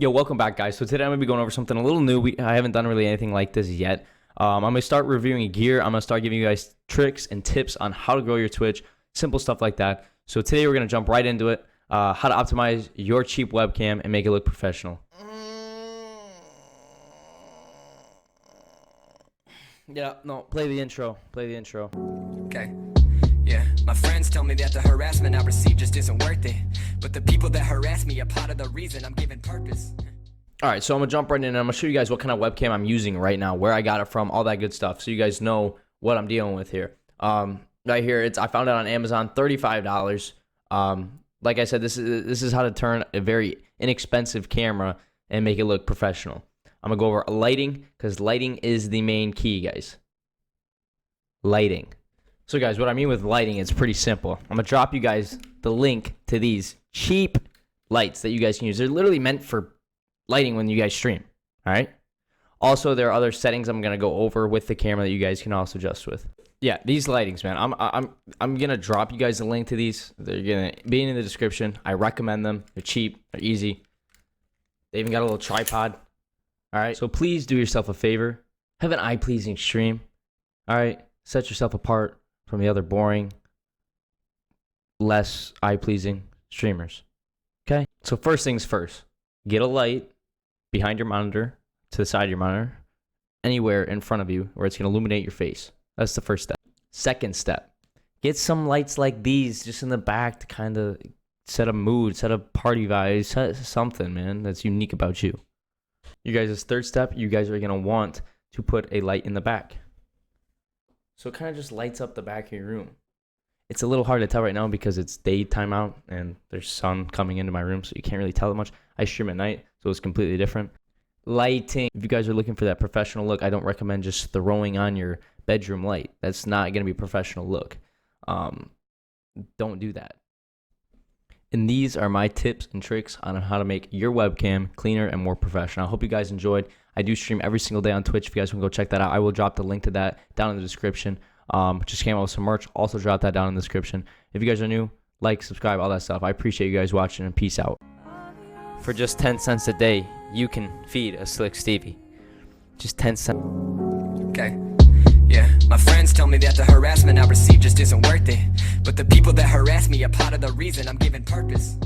Yo, welcome back, guys. So today I'm going to be going over something a little new. I haven't done really anything like this yet. I'm going to start reviewing gear. I'm going to start giving you guys tricks and tips on how to grow your Twitch, simple stuff like that. So today we're going to jump right into it, how to optimize your cheap webcam and make it look professional. Yeah, no, play the intro. Play the intro. Okay. Yeah, my friends tell me that the harassment I receive just isn't worth it. But the people that harass me are part of the reason I'm giving purpose. All right, so I'm going to jump right in and I'm going to show you guys what kind of webcam I'm using right now, where I got it from, all that good stuff, so you guys know what I'm dealing with here. Right here, I found it on Amazon, $35. Like I said, this is how to turn a very inexpensive camera and make it look professional. I'm going to go over lighting, because lighting is the main key, guys. Lighting. So, guys, what I mean with lighting is pretty simple. I'm going to drop you guys the link to these cheap lights that you guys can use. They're literally meant for lighting when you guys stream, all right? Also, there are other settings I'm going to go over with the camera that you guys can also adjust with. Yeah, these lightings, man. I'm going to drop you guys a link to these. They're going to be in the description. I recommend them. They're cheap. They're easy. They even got a little tripod. All right, so please do yourself a favor. Have an eye-pleasing stream. All right, set yourself apart from the other boring, less eye-pleasing streamers. Okay? So first things first, get a light behind your monitor, to the side of your monitor, anywhere in front of you where it's going to illuminate your face. That's the first step. Second step, get some lights like these just in the back to kind of set a mood, set a party vibe, set something, man, that's unique about you. You guys' third step, you guys are going to want to put a light in the back. So it kind of just lights up the back of your room. It's a little hard to tell right now because it's daytime out and there's sun coming into my room, so you can't really tell it much. I stream at night, so it's completely different. Lighting. If you guys are looking for that professional look, I don't recommend just throwing on your bedroom light. That's not going to be a professional look. Don't do that. And these are my tips and tricks on how to make your webcam cleaner and more professional. I hope you guys enjoyed. I do stream every single day on Twitch. If you guys want to go check that out, I will drop the link to that down in the description. Just came out with some merch. Also drop that down in the description. If you guys are new, like, subscribe, all that stuff. I appreciate you guys watching, and peace out. For just 10 cents a day, you can feed a slick Stevie. Just 10 cents. Okay. Yeah, my friends tell me that the harassment I receive just isn't worth it. But the people that harass me are part of the reason I'm giving purpose.